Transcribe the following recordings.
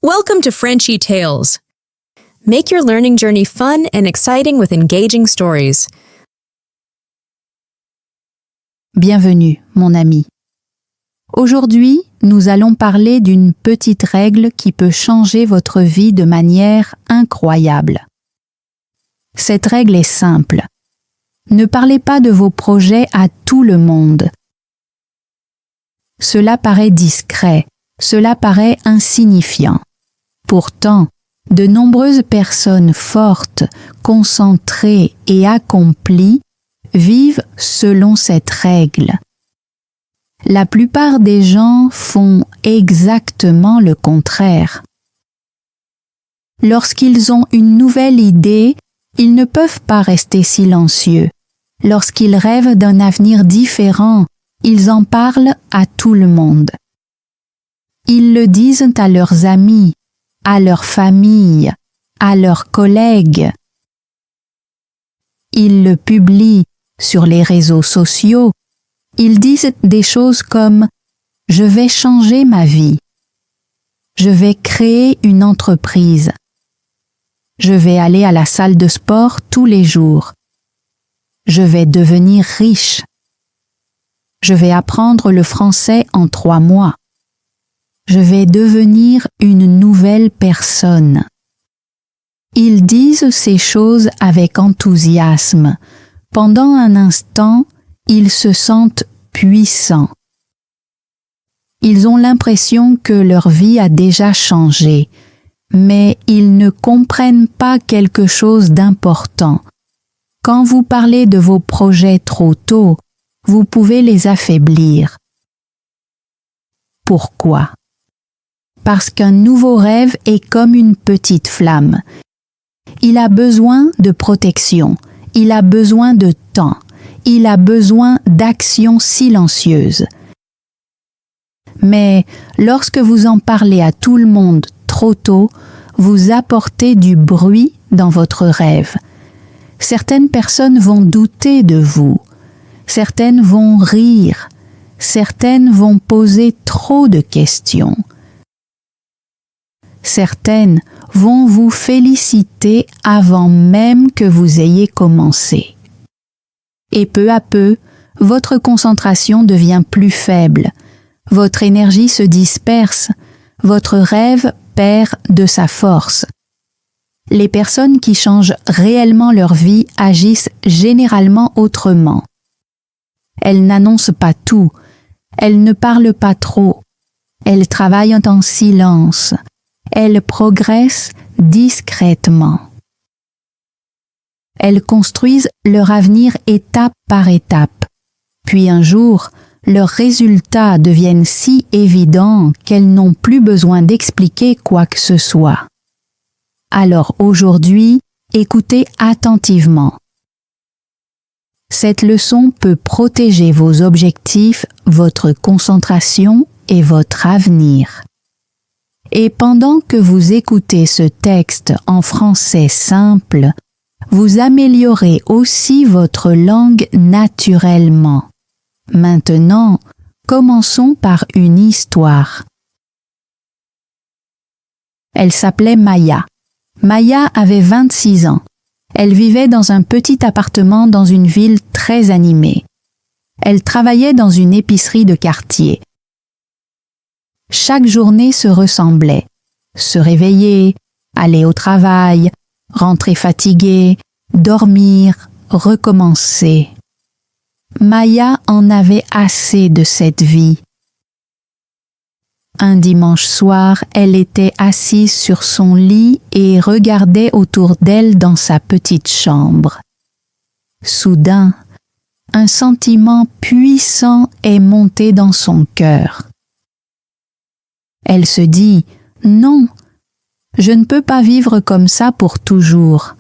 Welcome to Frenchy Tales. Make your learning journey fun and exciting with engaging stories. Bienvenue, mon ami. Aujourd'hui, nous allons parler d'une petite règle qui peut changer votre vie de manière incroyable. Cette règle est simple. Ne parlez pas de vos projets à tout le monde. Cela paraît discret, cela paraît insignifiant. Pourtant, de nombreuses personnes fortes, concentrées et accomplies vivent selon cette règle. La plupart des gens font exactement le contraire. Lorsqu'ils ont une nouvelle idée, ils ne peuvent pas rester silencieux. Lorsqu'ils rêvent d'un avenir différent, ils en parlent à tout le monde. Ils le disent à leurs amis, à leur famille, à leurs collègues. Ils le publient sur les réseaux sociaux. Ils disent des choses comme « Je vais changer ma vie »,« Je vais créer une entreprise »,« Je vais aller à la salle de sport tous les jours »,« Je vais devenir riche »,« Je vais apprendre le français en 3 mois », je vais devenir une nouvelle personne. Ils disent ces choses avec enthousiasme. Pendant un instant, ils se sentent puissants. Ils ont l'impression que leur vie a déjà changé, mais ils ne comprennent pas quelque chose d'important. Quand vous parlez de vos projets trop tôt, vous pouvez les affaiblir. Pourquoi ? Parce qu'un nouveau rêve est comme une petite flamme. Il a besoin de protection, il a besoin de temps, il a besoin d'action silencieuse. Mais lorsque vous en parlez à tout le monde trop tôt, vous apportez du bruit dans votre rêve. Certaines personnes vont douter de vous, certaines vont rire, certaines vont poser trop de questions. Certaines vont vous féliciter avant même que vous ayez commencé. Et peu à peu, votre concentration devient plus faible, votre énergie se disperse, votre rêve perd de sa force. Les personnes qui changent réellement leur vie agissent généralement autrement. Elles n'annoncent pas tout, elles ne parlent pas trop, elles travaillent en silence. Elles progressent discrètement. Elles construisent leur avenir étape par étape. Puis un jour, leurs résultats deviennent si évidents qu'elles n'ont plus besoin d'expliquer quoi que ce soit. Alors aujourd'hui, écoutez attentivement. Cette leçon peut protéger vos objectifs, votre concentration et votre avenir. Et pendant que vous écoutez ce texte en français simple, vous améliorez aussi votre langue naturellement. Maintenant, commençons par une histoire. Elle s'appelait Maya. Maya avait 26 ans. Elle vivait dans un petit appartement dans une ville très animée. Elle travaillait dans une épicerie de quartier. Chaque journée se ressemblait. Se réveiller, aller au travail, rentrer fatigué, dormir, recommencer. Maya en avait assez de cette vie. Un dimanche soir, elle était assise sur son lit et regardait autour d'elle dans sa petite chambre. Soudain, un sentiment puissant est monté dans son cœur. Elle se dit « Non, je ne peux pas vivre comme ça pour toujours ».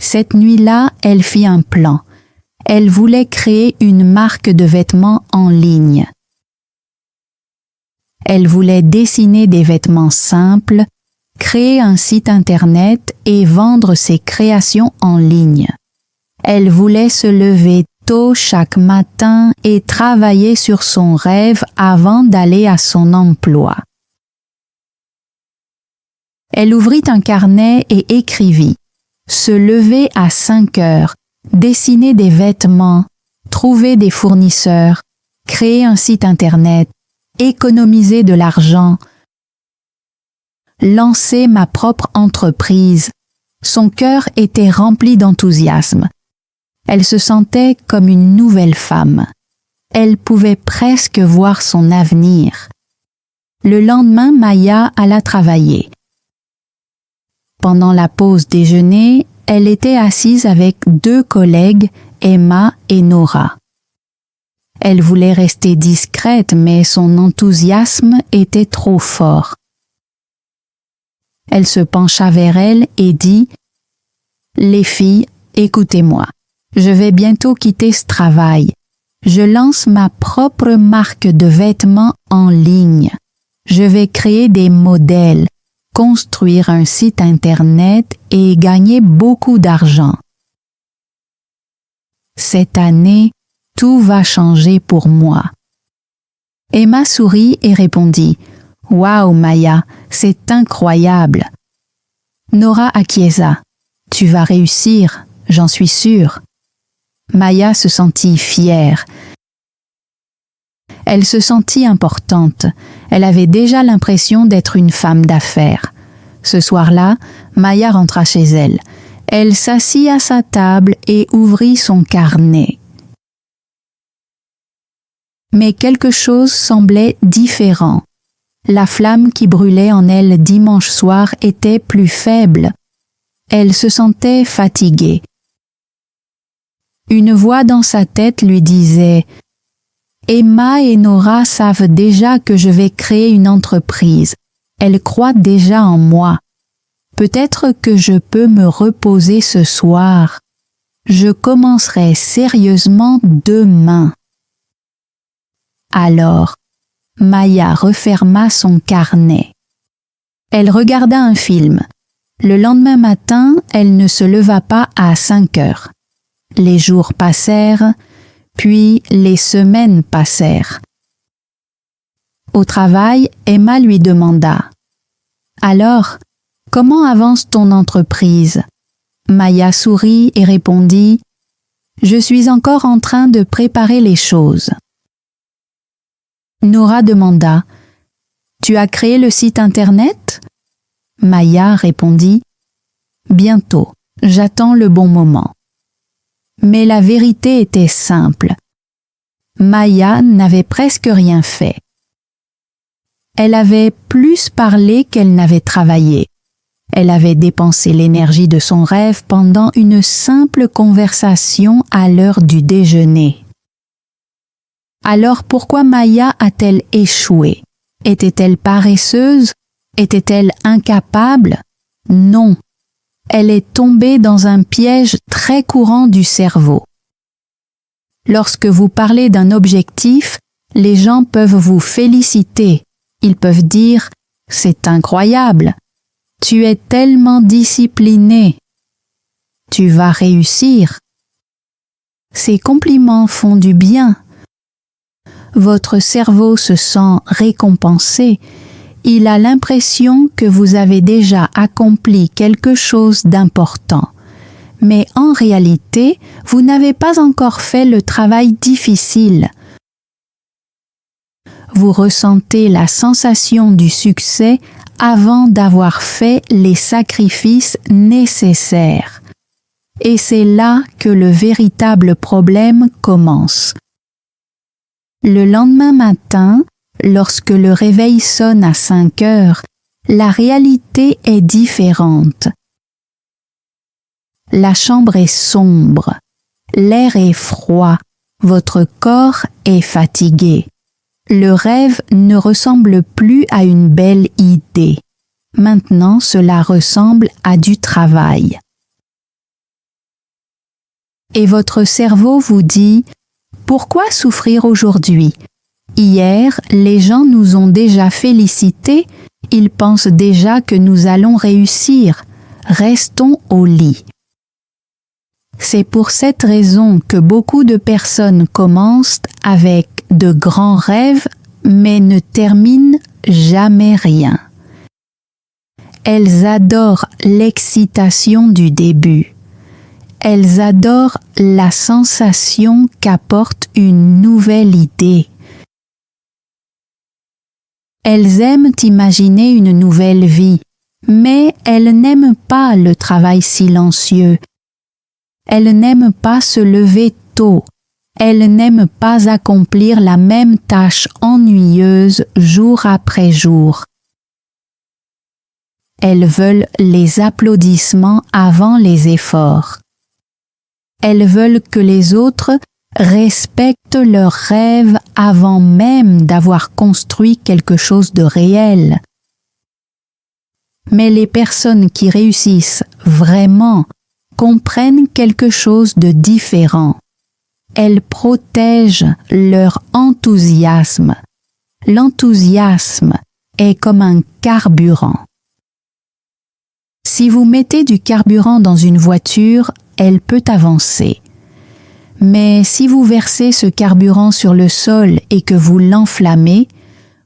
Cette nuit-là, elle fit un plan. Elle voulait créer une marque de vêtements en ligne. Elle voulait dessiner des vêtements simples, créer un site internet et vendre ses créations en ligne. Elle voulait se lever tôt chaque matin et travailler sur son rêve avant d'aller à son emploi. Elle ouvrit un carnet et écrivit « Se lever à 5 heures, dessiner des vêtements, trouver des fournisseurs, créer un site internet, économiser de l'argent, lancer ma propre entreprise. » Son cœur était rempli d'enthousiasme. Elle se sentait comme une nouvelle femme. Elle pouvait presque voir son avenir. Le lendemain, Maya alla travailler. Pendant la pause déjeuner, elle était assise avec 2 collègues, Emma et Nora. Elle voulait rester discrète, mais son enthousiasme était trop fort. Elle se pencha vers elles et dit « Les filles, écoutez-moi. Je vais bientôt quitter ce travail. Je lance ma propre marque de vêtements en ligne. Je vais créer des modèles, construire un site internet et gagner beaucoup d'argent. Cette année, tout va changer pour moi. » Emma sourit et répondit « Waouh, Maya, c'est incroyable. » Nora acquiesça. « Tu vas réussir, j'en suis sûre. » Maya se sentit fière. Elle se sentit importante. Elle avait déjà l'impression d'être une femme d'affaires. Ce soir-là, Maya rentra chez elle. Elle s'assit à sa table et ouvrit son carnet. Mais quelque chose semblait différent. La flamme qui brûlait en elle dimanche soir était plus faible. Elle se sentait fatiguée. Une voix dans sa tête lui disait « Emma et Nora savent déjà que je vais créer une entreprise. Elles croient déjà en moi. Peut-être que je peux me reposer ce soir. Je commencerai sérieusement demain. » Alors, Maya referma son carnet. Elle regarda un film. Le lendemain matin, elle ne se leva pas à 5 heures. Les jours passèrent, puis les semaines passèrent. Au travail, Emma lui demanda « Alors, comment avance ton entreprise ?» Maya sourit et répondit « Je suis encore en train de préparer les choses. » Nora demanda « Tu as créé le site internet ?» Maya répondit « Bientôt, j'attends le bon moment. » Mais la vérité était simple. Maya n'avait presque rien fait. Elle avait plus parlé qu'elle n'avait travaillé. Elle avait dépensé l'énergie de son rêve pendant une simple conversation à l'heure du déjeuner. Alors pourquoi Maya a-t-elle échoué? Était-elle paresseuse? Était-elle incapable? Non. Elle est tombée dans un piège très courant du cerveau. Lorsque vous parlez d'un objectif, les gens peuvent vous féliciter. Ils peuvent dire « C'est incroyable, tu es tellement discipliné, tu vas réussir. » Ces compliments font du bien. Votre cerveau se sent récompensé. Il a l'impression que vous avez déjà accompli quelque chose d'important. Mais en réalité, vous n'avez pas encore fait le travail difficile. Vous ressentez la sensation du succès avant d'avoir fait les sacrifices nécessaires. Et c'est là que le véritable problème commence. Le lendemain matin, lorsque le réveil sonne à 5 heures, la réalité est différente. La chambre est sombre, l'air est froid, votre corps est fatigué. Le rêve ne ressemble plus à une belle idée. Maintenant, cela ressemble à du travail. Et votre cerveau vous dit « Pourquoi souffrir aujourd'hui ? Hier, les gens nous ont déjà félicités, ils pensent déjà que nous allons réussir. Restons au lit. » C'est pour cette raison que beaucoup de personnes commencent avec de grands rêves, mais ne terminent jamais rien. Elles adorent l'excitation du début. Elles adorent la sensation qu'apporte une nouvelle idée. Elles aiment imaginer une nouvelle vie, mais elles n'aiment pas le travail silencieux. Elles n'aiment pas se lever tôt. Elles n'aiment pas accomplir la même tâche ennuyeuse jour après jour. Elles veulent les applaudissements avant les efforts. Elles veulent que les autres respectent leurs rêves avant même d'avoir construit quelque chose de réel. Mais les personnes qui réussissent vraiment comprennent quelque chose de différent. Elles protègent leur enthousiasme. L'enthousiasme est comme un carburant. Si vous mettez du carburant dans une voiture, elle peut avancer. Mais si vous versez ce carburant sur le sol et que vous l'enflammez,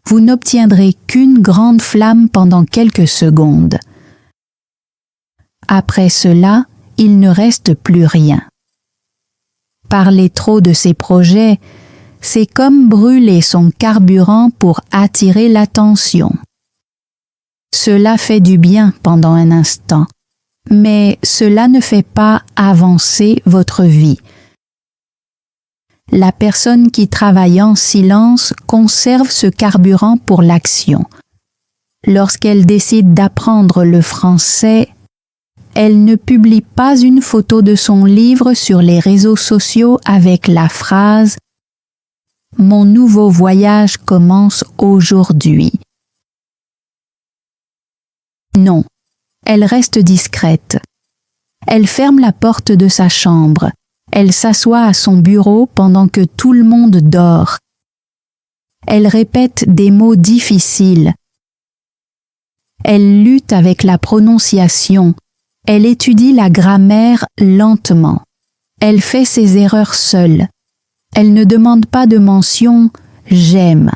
vous n'obtiendrez qu'une grande flamme pendant quelques secondes. Après cela, il ne reste plus rien. Parler trop de ses projets, c'est comme brûler son carburant pour attirer l'attention. Cela fait du bien pendant un instant, mais cela ne fait pas avancer votre vie. La personne qui travaille en silence conserve ce carburant pour l'action. Lorsqu'elle décide d'apprendre le français, elle ne publie pas une photo de son livre sur les réseaux sociaux avec la phrase « Mon nouveau voyage commence aujourd'hui ». Non, elle reste discrète. Elle ferme la porte de sa chambre. Elle s'assoit à son bureau pendant que tout le monde dort. Elle répète des mots difficiles. Elle lutte avec la prononciation. Elle étudie la grammaire lentement. Elle fait ses erreurs seule. Elle ne demande pas de mention « j'aime ».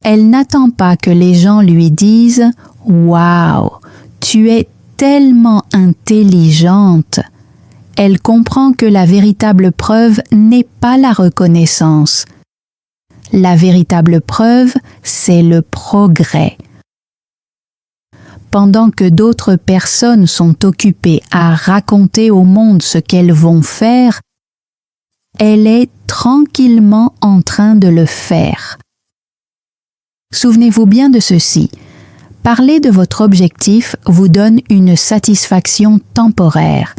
Elle n'attend pas que les gens lui disent « Waouh, tu es tellement intelligente ». Elle comprend que la véritable preuve n'est pas la reconnaissance. La véritable preuve, c'est le progrès. Pendant que d'autres personnes sont occupées à raconter au monde ce qu'elles vont faire, elle est tranquillement en train de le faire. Souvenez-vous bien de ceci. Parler de votre objectif vous donne une satisfaction temporaire.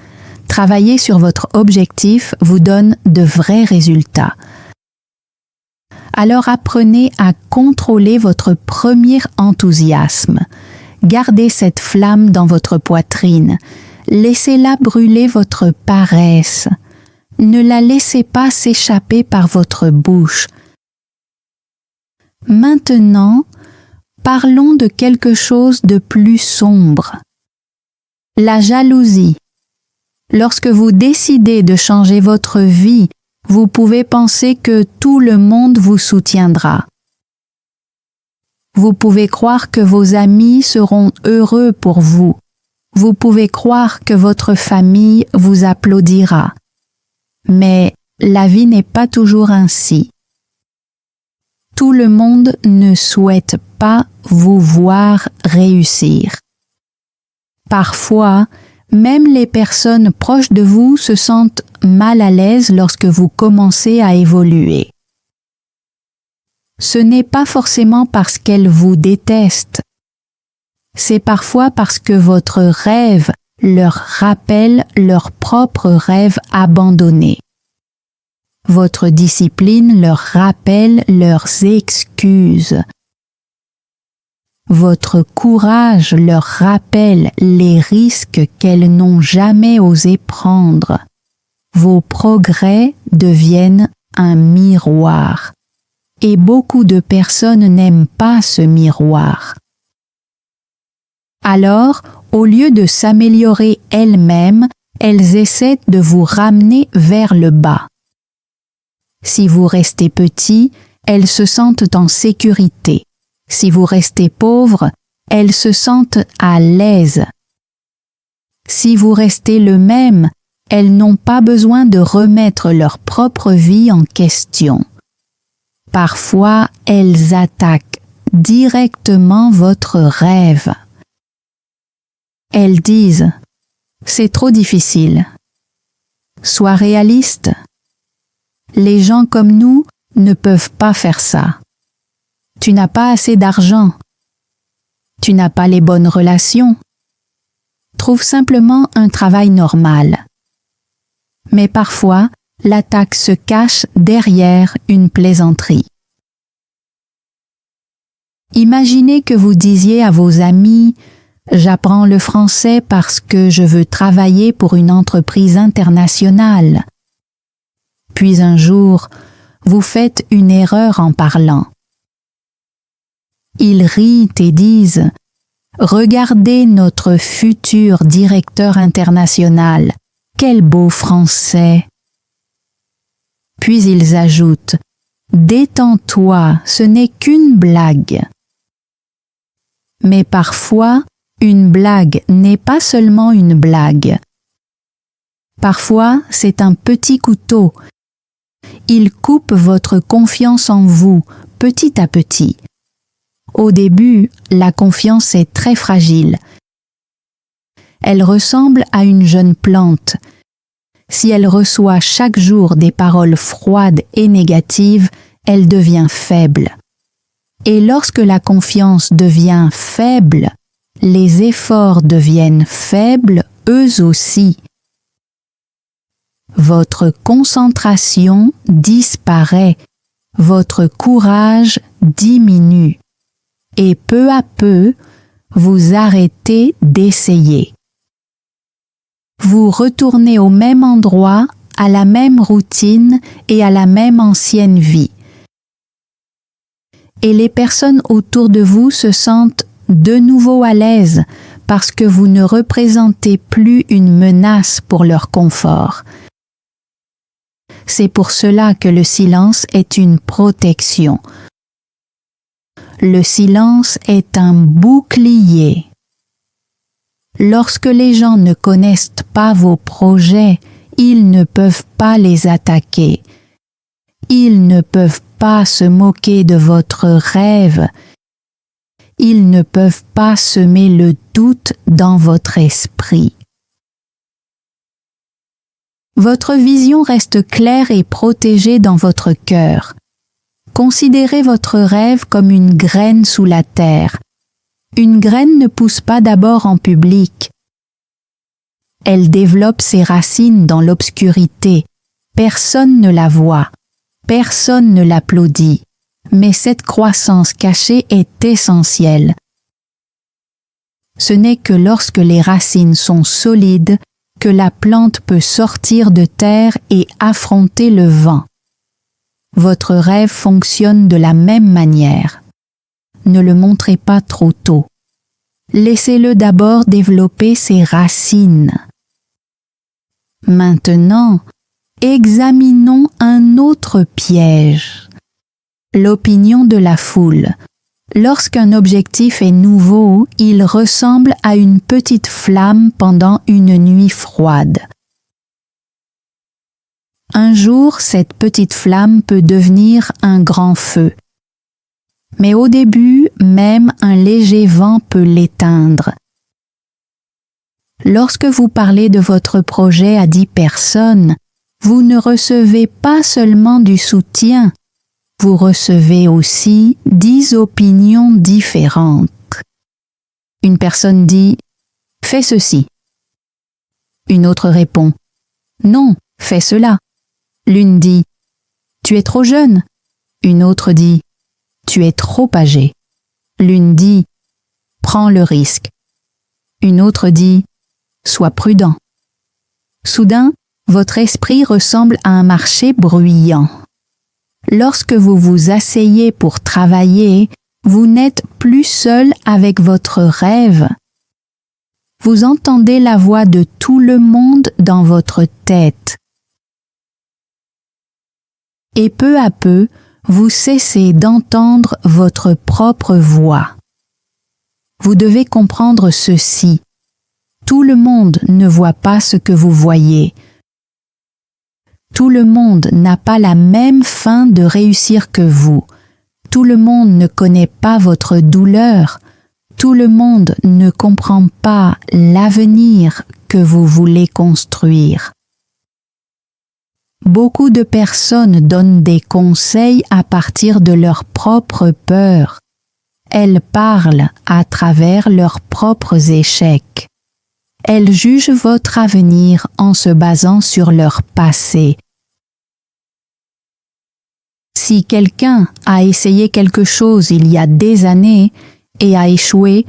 Travailler sur votre objectif vous donne de vrais résultats. Alors apprenez à contrôler votre premier enthousiasme. Gardez cette flamme dans votre poitrine. Laissez-la brûler votre paresse. Ne la laissez pas s'échapper par votre bouche. Maintenant, parlons de quelque chose de plus sombre. La jalousie. Lorsque vous décidez de changer votre vie, vous pouvez penser que tout le monde vous soutiendra. Vous pouvez croire que vos amis seront heureux pour vous. Vous pouvez croire que votre famille vous applaudira. Mais la vie n'est pas toujours ainsi. Tout le monde ne souhaite pas vous voir réussir. Parfois, même les personnes proches de vous se sentent mal à l'aise lorsque vous commencez à évoluer. Ce n'est pas forcément parce qu'elles vous détestent. C'est parfois parce que votre rêve leur rappelle leur propre rêve abandonné. Votre discipline leur rappelle leurs excuses. Votre courage leur rappelle les risques qu'elles n'ont jamais osé prendre. Vos progrès deviennent un miroir. Et beaucoup de personnes n'aiment pas ce miroir. Alors, au lieu de s'améliorer elles-mêmes, elles essaient de vous ramener vers le bas. Si vous restez petit, elles se sentent en sécurité. Si vous restez pauvre, elles se sentent à l'aise. Si vous restez le même, elles n'ont pas besoin de remettre leur propre vie en question. Parfois, elles attaquent directement votre rêve. Elles disent « C'est trop difficile ». Sois réaliste. Les gens comme nous ne peuvent pas faire ça. Tu n'as pas assez d'argent. Tu n'as pas les bonnes relations. Trouve simplement un travail normal. Mais parfois, l'attaque se cache derrière une plaisanterie. Imaginez que vous disiez à vos amis « J'apprends le français parce que je veux travailler pour une entreprise internationale ». Puis un jour, vous faites une erreur en parlant. Ils rient et disent « Regardez notre futur directeur international, quel beau français !» Puis ils ajoutent « Détends-toi, ce n'est qu'une blague ». Mais parfois, une blague n'est pas seulement une blague. Parfois, c'est un petit couteau. Il coupe votre confiance en vous, petit à petit. Au début, la confiance est très fragile. Elle ressemble à une jeune plante. Si elle reçoit chaque jour des paroles froides et négatives, elle devient faible. Et lorsque la confiance devient faible, les efforts deviennent faibles eux aussi. Votre concentration disparaît, votre courage diminue, et peu à peu, vous arrêtez d'essayer. Vous retournez au même endroit, à la même routine et à la même ancienne vie. Et les personnes autour de vous se sentent de nouveau à l'aise parce que vous ne représentez plus une menace pour leur confort. C'est pour cela que le silence est une protection. Le silence est un bouclier. Lorsque les gens ne connaissent pas vos projets, ils ne peuvent pas les attaquer. Ils ne peuvent pas se moquer de votre rêve. Ils ne peuvent pas semer le doute dans votre esprit. Votre vision reste claire et protégée dans votre cœur. Considérez votre rêve comme une graine sous la terre. Une graine ne pousse pas d'abord en public. Elle développe ses racines dans l'obscurité. Personne ne la voit. Personne ne l'applaudit. Mais cette croissance cachée est essentielle. Ce n'est que lorsque les racines sont solides que la plante peut sortir de terre et affronter le vent. Votre rêve fonctionne de la même manière. Ne le montrez pas trop tôt. Laissez-le d'abord développer ses racines. Maintenant, examinons un autre piège. L'opinion de la foule. Lorsqu'un objectif est nouveau, il ressemble à une petite flamme pendant une nuit froide. Un jour, cette petite flamme peut devenir un grand feu. Mais au début, même un léger vent peut l'éteindre. Lorsque vous parlez de votre projet à 10 personnes, vous ne recevez pas seulement du soutien, vous recevez aussi 10 opinions différentes. Une personne dit « Fais ceci ». Une autre répond « Non, fais cela ». L'une dit « Tu es trop jeune ». Une autre dit « Tu es trop âgé ». L'une dit « Prends le risque ». Une autre dit « Sois prudent ». Soudain, votre esprit ressemble à un marché bruyant. Lorsque vous vous asseyez pour travailler, vous n'êtes plus seul avec votre rêve. Vous entendez la voix de tout le monde dans votre tête. Et peu à peu, vous cessez d'entendre votre propre voix. vous devez comprendre ceci. Tout le monde ne voit pas ce que vous voyez. Tout le monde n'a pas la même fin de réussir que vous. Tout le monde ne connaît pas votre douleur. Tout le monde ne comprend pas l'avenir que vous voulez construire. Beaucoup de personnes donnent des conseils à partir de leurs propres peurs. Elles parlent à travers leurs propres échecs. Elles jugent votre avenir en se basant sur leur passé. Si quelqu'un a essayé quelque chose il y a des années et a échoué,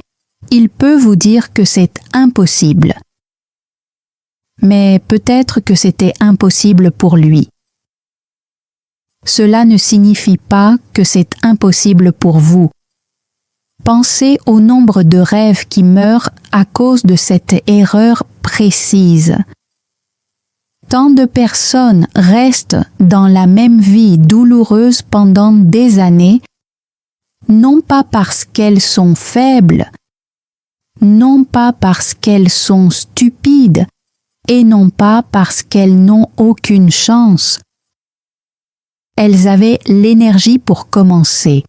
il peut vous dire que c'est impossible. Mais peut-être que c'était impossible pour lui. Cela ne signifie pas que c'est impossible pour vous. Pensez au nombre de rêves qui meurent à cause de cette erreur précise. Tant de personnes restent dans la même vie douloureuse pendant des années, non pas parce qu'elles sont faibles, non pas parce qu'elles sont stupides, et non pas parce qu'elles n'ont aucune chance. Elles avaient l'énergie pour commencer.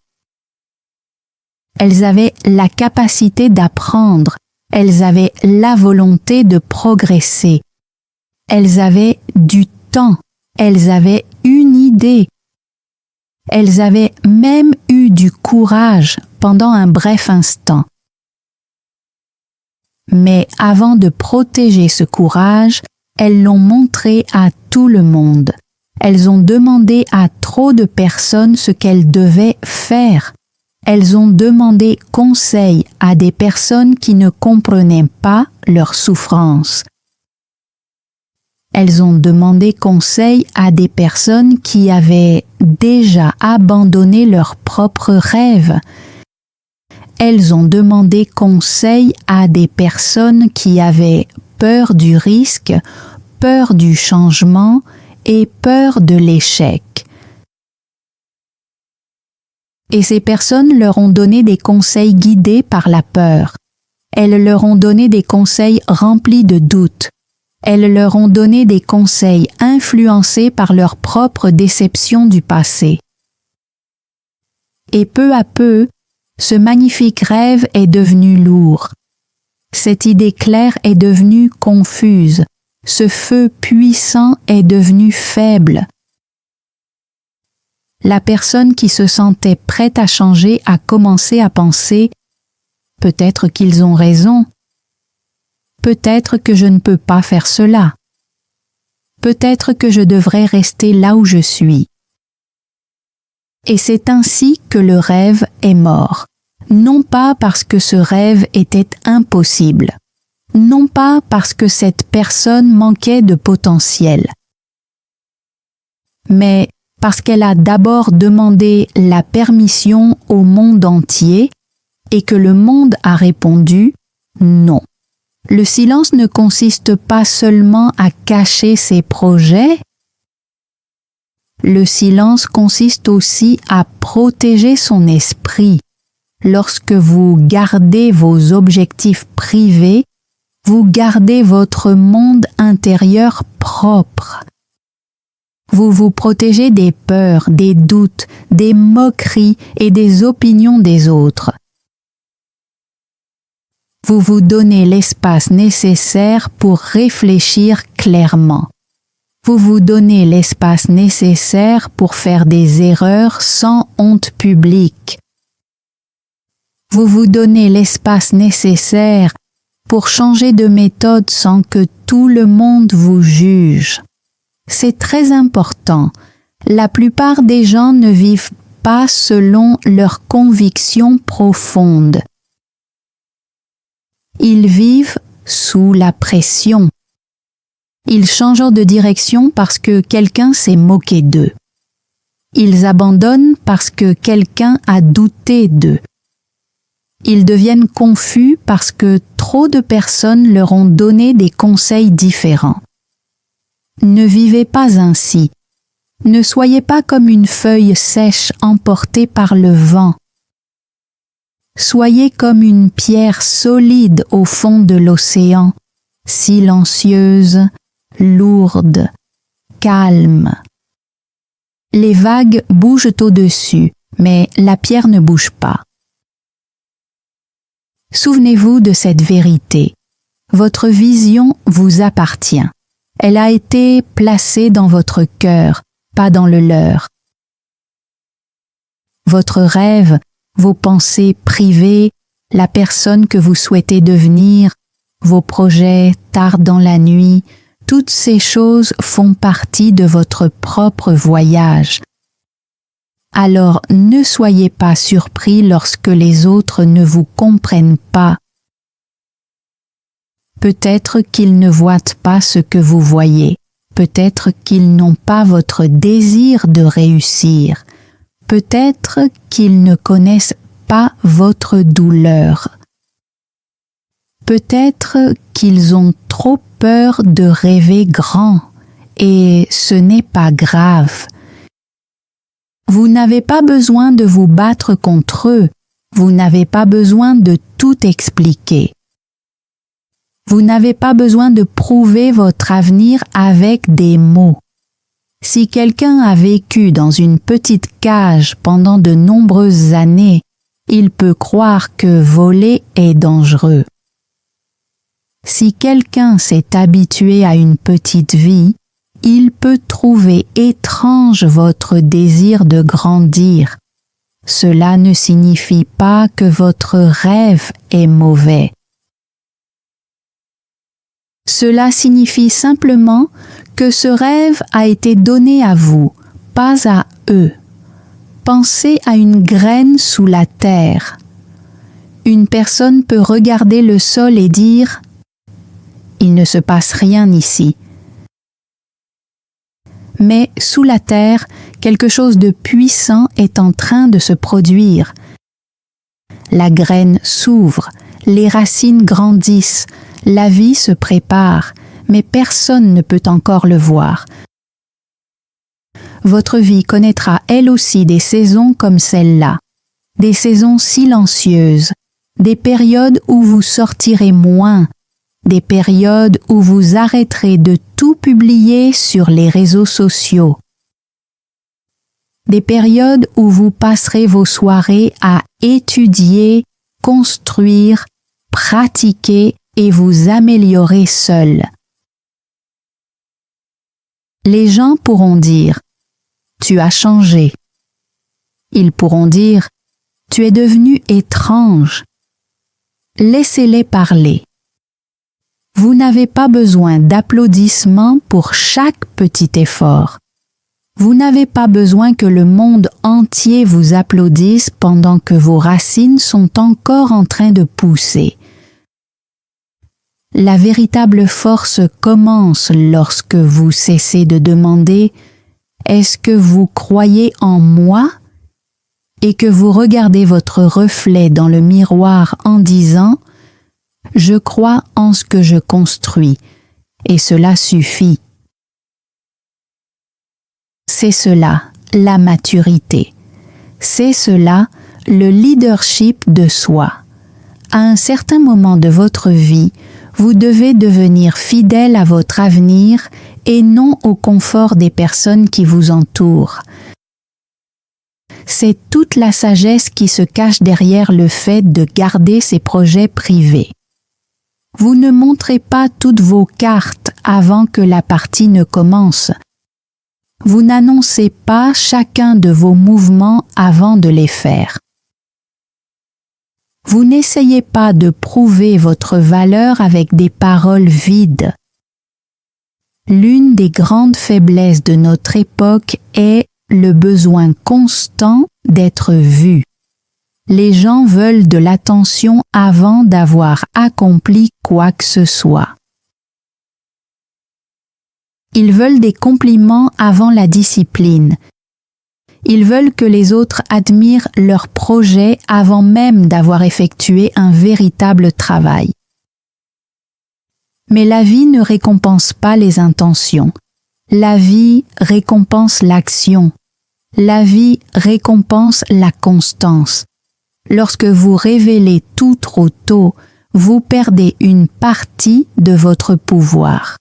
Elles avaient la capacité d'apprendre. Elles avaient la volonté de progresser. Elles avaient du temps. Elles avaient une idée. Elles avaient même eu du courage pendant un bref instant. Mais avant de protéger ce courage, elles l'ont montré à tout le monde. Elles ont demandé à trop de personnes ce qu'elles devaient faire. Elles ont demandé conseil à des personnes qui ne comprenaient pas leur souffrance. Elles ont demandé conseil à des personnes qui avaient déjà abandonné leurs propres rêves. Elles ont demandé conseil à des personnes qui avaient peur du risque, peur du changement et peur de l'échec. Et ces personnes leur ont donné des conseils guidés par la peur. Elles leur ont donné des conseils remplis de doutes. Elles leur ont donné des conseils influencés par leur propre déception du passé. Et peu à peu, ce magnifique rêve est devenu lourd. Cette idée claire est devenue confuse. Ce feu puissant est devenu faible. La personne qui se sentait prête à changer a commencé à penser « Peut-être qu'ils ont raison. Peut-être que je ne peux pas faire cela. Peut-être que je devrais rester là où je suis. » Et c'est ainsi que le rêve est mort. Non pas parce que ce rêve était impossible. Non pas parce que cette personne manquait de potentiel. Mais parce qu'elle a d'abord demandé la permission au monde entier et que le monde a répondu non. Le silence ne consiste pas seulement à cacher ses projets, le silence consiste aussi à protéger son esprit. Lorsque vous gardez vos objectifs privés, vous gardez votre monde intérieur propre. Vous vous protégez des peurs, des doutes, des moqueries et des opinions des autres. Vous vous donnez l'espace nécessaire pour réfléchir clairement. Vous vous donnez l'espace nécessaire pour faire des erreurs sans honte publique. Vous vous donnez l'espace nécessaire pour changer de méthode sans que tout le monde vous juge. C'est très important. La plupart des gens ne vivent pas selon leurs convictions profondes. Ils vivent sous la pression. Ils changent de direction parce que quelqu'un s'est moqué d'eux. Ils abandonnent parce que quelqu'un a douté d'eux. Ils deviennent confus parce que trop de personnes leur ont donné des conseils différents. Ne vivez pas ainsi. Ne soyez pas comme une feuille sèche emportée par le vent. Soyez comme une pierre solide au fond de l'océan, silencieuse, lourde, calme. Les vagues bougent au-dessus, mais la pierre ne bouge pas. Souvenez-vous de cette vérité. Votre vision vous appartient. Elle a été placée dans votre cœur, pas dans le leur. Votre rêve, vos pensées privées, la personne que vous souhaitez devenir, vos projets tard dans la nuit, toutes ces choses font partie de votre propre voyage. Alors ne soyez pas surpris lorsque les autres ne vous comprennent pas. Peut-être qu'ils ne voient pas ce que vous voyez, peut-être qu'ils n'ont pas votre désir de réussir, peut-être qu'ils ne connaissent pas votre douleur. Peut-être qu'ils ont trop peur de rêver grand, et ce n'est pas grave. Vous n'avez pas besoin de vous battre contre eux, vous n'avez pas besoin de tout expliquer. Vous n'avez pas besoin de prouver votre avenir avec des mots. Si quelqu'un a vécu dans une petite cage pendant de nombreuses années, il peut croire que voler est dangereux. Si quelqu'un s'est habitué à une petite vie, il peut trouver étrange votre désir de grandir. Cela ne signifie pas que votre rêve est mauvais. Cela signifie simplement que ce rêve a été donné à vous, pas à eux. Pensez à une graine sous la terre. Une personne peut regarder le sol et dire « Il ne se passe rien ici ». Mais sous la terre, quelque chose de puissant est en train de se produire. La graine s'ouvre, les racines grandissent, la vie se prépare, mais personne ne peut encore le voir. Votre vie connaîtra elle aussi des saisons comme celle-là, des saisons silencieuses, des périodes où vous sortirez moins, des périodes où vous arrêterez de tout publier sur les réseaux sociaux, des périodes où vous passerez vos soirées à étudier, construire, pratiquer et vous améliorer seul. Les gens pourront dire « Tu as changé ». Ils pourront dire « Tu es devenu étrange ». Laissez-les parler. Vous n'avez pas besoin d'applaudissements pour chaque petit effort. Vous n'avez pas besoin que le monde entier vous applaudisse pendant que vos racines sont encore en train de pousser. La véritable force commence lorsque vous cessez de demander « Est-ce que vous croyez en moi ?» et que vous regardez votre reflet dans le miroir en disant « Je crois en ce que je construis » et cela suffit. C'est cela, la maturité. C'est cela, le leadership de soi. À un certain moment de votre vie, vous devez devenir fidèle à votre avenir et non au confort des personnes qui vous entourent. C'est toute la sagesse qui se cache derrière le fait de garder ses projets privés. Vous ne montrez pas toutes vos cartes avant que la partie ne commence. Vous n'annoncez pas chacun de vos mouvements avant de les faire. Vous n'essayez pas de prouver votre valeur avec des paroles vides. L'une des grandes faiblesses de notre époque est le besoin constant d'être vu. Les gens veulent de l'attention avant d'avoir accompli quoi que ce soit. Ils veulent des compliments avant la discipline. Ils veulent que les autres admirent leur projet avant même d'avoir effectué un véritable travail. Mais la vie ne récompense pas les intentions. La vie récompense l'action. La vie récompense la constance. lorsque vous révélez tout trop tôt, vous perdez une partie de votre pouvoir.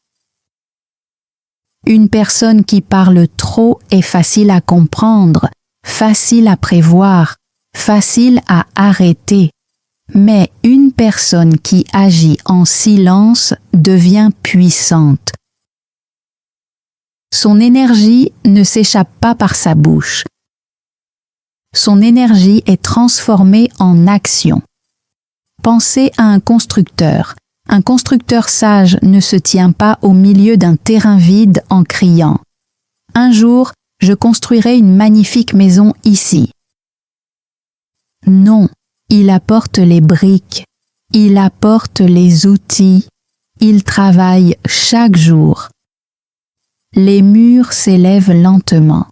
Une personne qui parle trop est facile à comprendre, facile à prévoir, facile à arrêter. Mais une personne qui agit en silence devient puissante. Son énergie ne s'échappe pas par sa bouche. Son énergie est transformée en action. Pensez à un constructeur. Un constructeur sage ne se tient pas au milieu d'un terrain vide en criant « Un jour, je construirai une magnifique maison ici. » Non, il apporte les briques, il apporte les outils, il travaille chaque jour. Les murs s'élèvent lentement.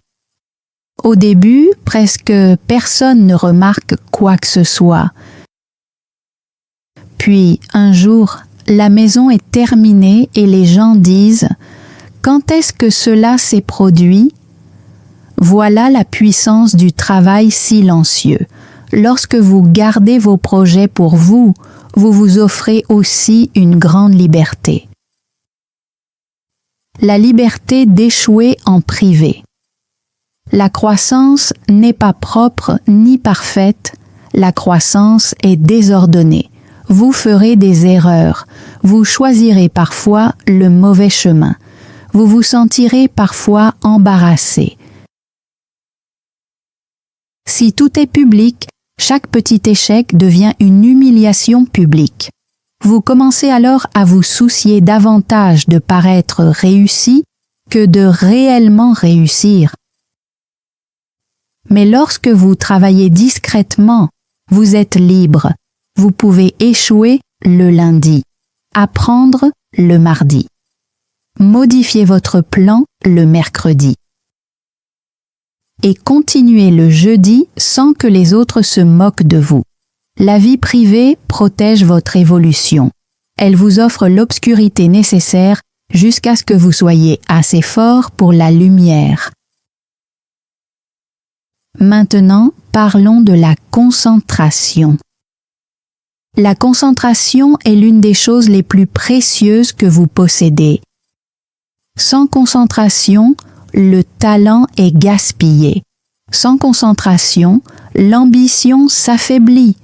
Au début, presque personne ne remarque quoi que ce soit. Puis, un jour, la maison est terminée et les gens disent « Quand est-ce que cela s'est produit ?» Voilà la puissance du travail silencieux. Lorsque vous gardez vos projets pour vous, vous vous offrez aussi une grande liberté. La liberté d'échouer en privé. La croissance n'est pas propre ni parfaite, la croissance est désordonnée. Vous ferez des erreurs, vous choisirez parfois le mauvais chemin, vous vous sentirez parfois embarrassé. Si tout est public, chaque petit échec devient une humiliation publique. Vous commencez alors à vous soucier davantage de paraître réussi que de réellement réussir. Mais lorsque vous travaillez discrètement, vous êtes libre. Vous pouvez échouer le lundi, apprendre le mardi, modifier votre plan le mercredi et continuer le jeudi sans que les autres se moquent de vous. La vie privée protège votre évolution. Elle vous offre l'obscurité nécessaire jusqu'à ce que vous soyez assez fort pour la lumière. Maintenant, parlons de la concentration. La concentration est l'une des choses les plus précieuses que vous possédez. Sans concentration, le talent est gaspillé. Sans concentration, l'ambition s'affaiblit.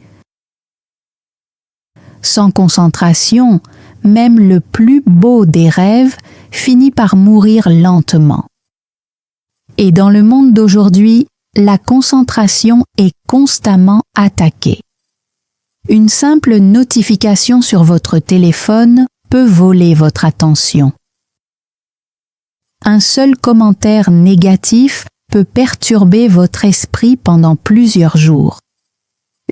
Sans concentration, même le plus beau des rêves finit par mourir lentement. Et dans le monde d'aujourd'hui, la concentration est constamment attaquée. Une simple notification sur votre téléphone peut voler votre attention. Un seul commentaire négatif peut perturber votre esprit pendant plusieurs jours.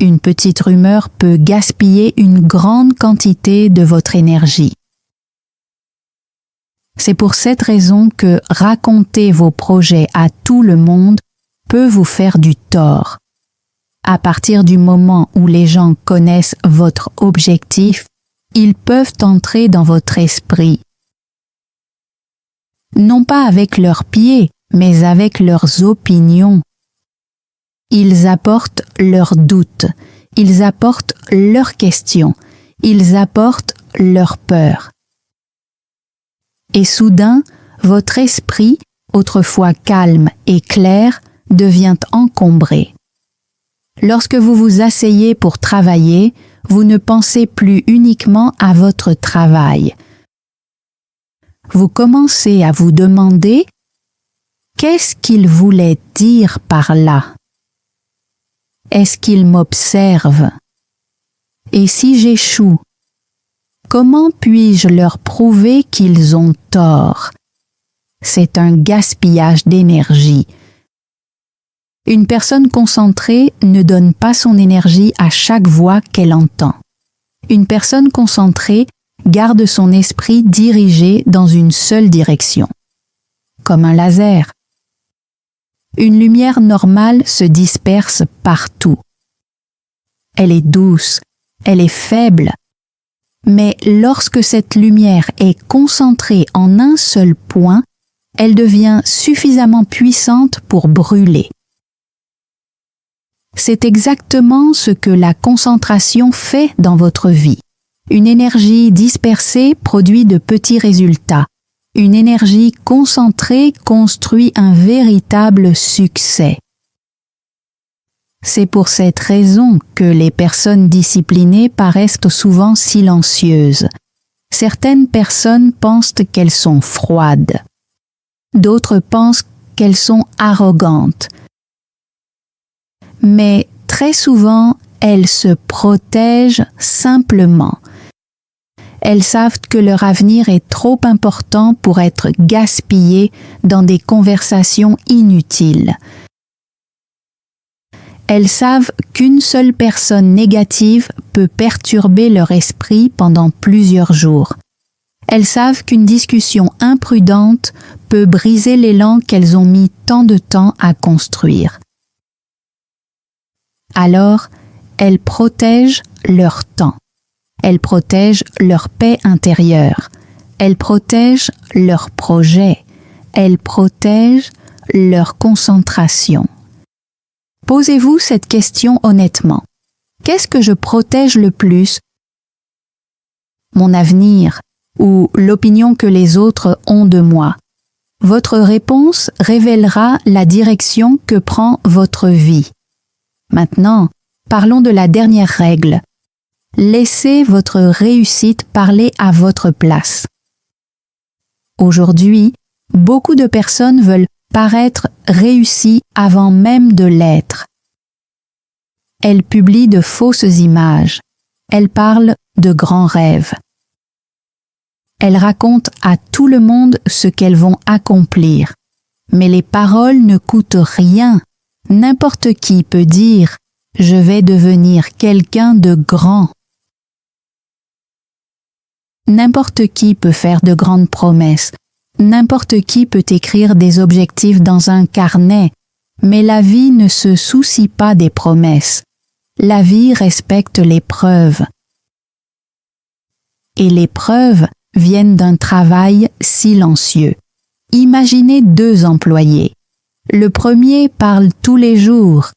Une petite rumeur peut gaspiller une grande quantité de votre énergie. C'est pour cette raison que raconter vos projets à tout le monde peut vous faire du tort. À partir du moment où les gens connaissent votre objectif, ils peuvent entrer dans votre esprit. Non pas avec leurs pieds, mais avec leurs opinions. Ils apportent leurs doutes, ils apportent leurs questions, ils apportent leurs peurs. Et soudain, votre esprit, autrefois calme et clair, devient encombré. Lorsque vous vous asseyez pour travailler, vous ne pensez plus uniquement à votre travail. Vous commencez à vous demander « Qu'est-ce qu'il voulait dire par là ? Est-ce qu'il m'observe ? Et si j'échoue ? Comment puis-je leur prouver qu'ils ont tort ? C'est un gaspillage d'énergie. Une personne concentrée ne donne pas son énergie à chaque voix qu'elle entend. Une personne concentrée garde son esprit dirigé dans une seule direction, comme un laser. Une lumière normale se disperse partout. Elle est douce, elle est faible, mais lorsque cette lumière est concentrée en un seul point, elle devient suffisamment puissante pour brûler. C'est exactement ce que la concentration fait dans votre vie. Une énergie dispersée produit de petits résultats. Une énergie concentrée construit un véritable succès. C'est pour cette raison que les personnes disciplinées paraissent souvent silencieuses. Certaines personnes pensent qu'elles sont froides. D'autres pensent qu'elles sont arrogantes. Mais très souvent, elles se protègent simplement. Elles savent que leur avenir est trop important pour être gaspillé dans des conversations inutiles. Elles savent qu'une seule personne négative peut perturber leur esprit pendant plusieurs jours. Elles savent qu'une discussion imprudente peut briser l'élan qu'elles ont mis tant de temps à construire. Alors, elles protègent leur temps. Elles protègent leur paix intérieure. Elles protègent leur projet. Elles protègent leur concentration. Posez-vous cette question honnêtement. Qu'est-ce que je protège le plus? Mon avenir ou l'opinion que les autres ont de moi? Votre réponse révélera la direction que prend votre vie. Maintenant, parlons de la dernière règle. Laissez votre réussite parler à votre place. Aujourd'hui, beaucoup de personnes veulent paraître réussies avant même de l'être. Elles publient de fausses images. Elles parlent de grands rêves. Elles racontent à tout le monde ce qu'elles vont accomplir. Mais les paroles ne coûtent rien. N'importe qui peut dire « Je vais devenir quelqu'un de grand ». N'importe qui peut faire de grandes promesses. N'importe qui peut écrire des objectifs dans un carnet. Mais la vie ne se soucie pas des promesses. La vie respecte les preuves. Et les preuves viennent d'un travail silencieux. Imaginez 2 employés. Le premier parle tous les jours.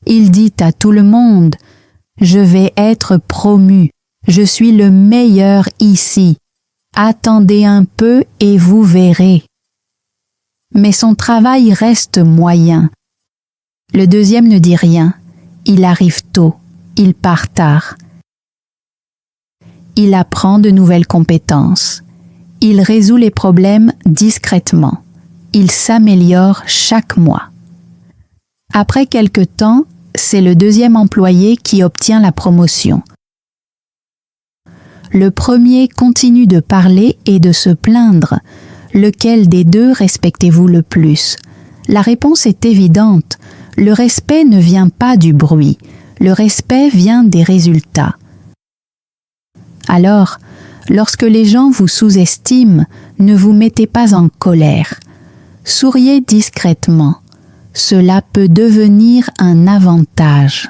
Il dit à tout le monde « Je vais être promu, je suis le meilleur ici. Attendez un peu et vous verrez. » Mais son travail reste moyen. Le deuxième ne dit rien. Il arrive tôt, il part tard. Il apprend de nouvelles compétences. Il résout les problèmes discrètement. Il s'améliore chaque mois. Après quelque temps, c'est le deuxième employé qui obtient la promotion. Le premier continue de parler et de se plaindre. Lequel des deux respectez-vous le plus? La réponse est évidente. Le respect ne vient pas du bruit. Le respect vient des résultats. Alors, lorsque les gens vous sous-estiment, ne vous mettez pas en colère. Souriez discrètement. Cela peut devenir un avantage.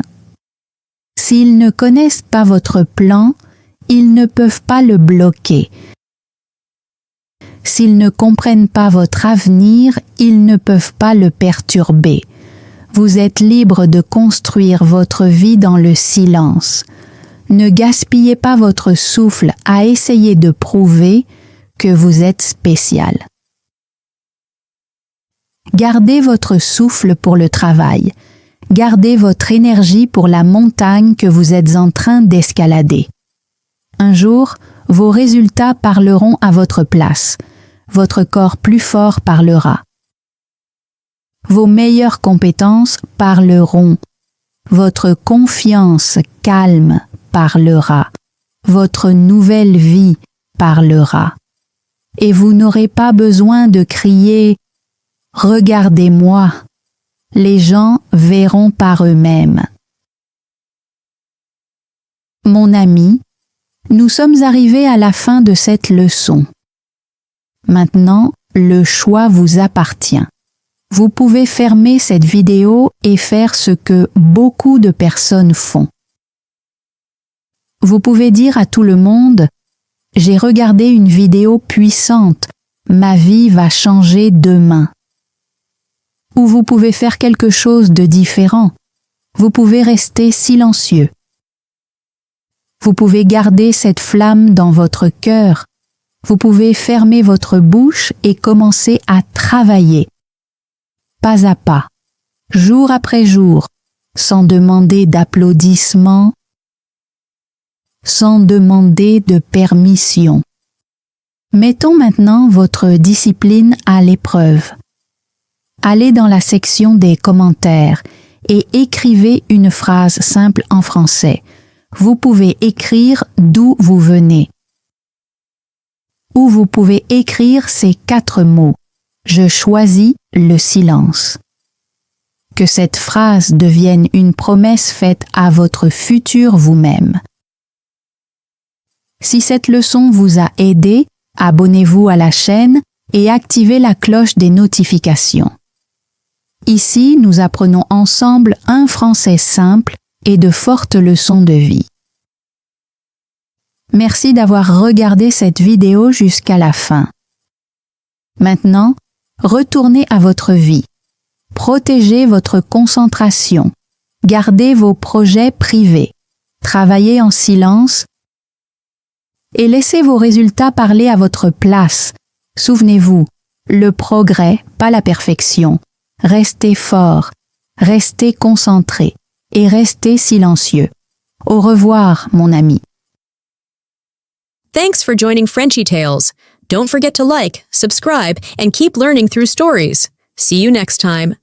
S'ils ne connaissent pas votre plan, ils ne peuvent pas le bloquer. S'ils ne comprennent pas votre avenir, ils ne peuvent pas le perturber. Vous êtes libre de construire votre vie dans le silence. Ne gaspillez pas votre souffle à essayer de prouver que vous êtes spécial. Gardez votre souffle pour le travail. Gardez votre énergie pour la montagne que vous êtes en train d'escalader. Un jour, vos résultats parleront à votre place. Votre corps plus fort parlera. Vos meilleures compétences parleront. Votre confiance calme parlera. Votre nouvelle vie parlera. Et vous n'aurez pas besoin de crier « Regardez-moi ». Les gens verront par eux-mêmes. Mon ami, nous sommes arrivés à la fin de cette leçon. Maintenant, le choix vous appartient. Vous pouvez fermer cette vidéo et faire ce que beaucoup de personnes font. Vous pouvez dire à tout le monde « J'ai regardé une vidéo puissante, ma vie va changer demain ». ou vous pouvez faire quelque chose de différent. Vous pouvez rester silencieux. Vous pouvez garder cette flamme dans votre cœur. Vous pouvez fermer votre bouche et commencer à travailler. Pas à pas, jour après jour, sans demander d'applaudissements, sans demander de permission. Mettons maintenant votre discipline à l'épreuve. Allez dans la section des commentaires et écrivez une phrase simple en français. Vous pouvez écrire d'où vous venez. Ou vous pouvez écrire ces 4 mots. Je choisis le silence. Que cette phrase devienne une promesse faite à votre futur vous-même. Si cette leçon vous a aidé, abonnez-vous à la chaîne et activez la cloche des notifications. Ici, nous apprenons ensemble un français simple et de fortes leçons de vie. Merci d'avoir regardé cette vidéo jusqu'à la fin. Maintenant, retournez à votre vie. Protégez votre concentration. Gardez vos projets privés. Travaillez en silence et laissez vos résultats parler à votre place. Souvenez-vous, le progrès, pas la perfection. Restez fort, restez concentré et restez silencieux. Au revoir, mon ami. Thanks for joining Frenchy Tales. Don't forget to like, subscribe, and keep learning through stories. See you next time.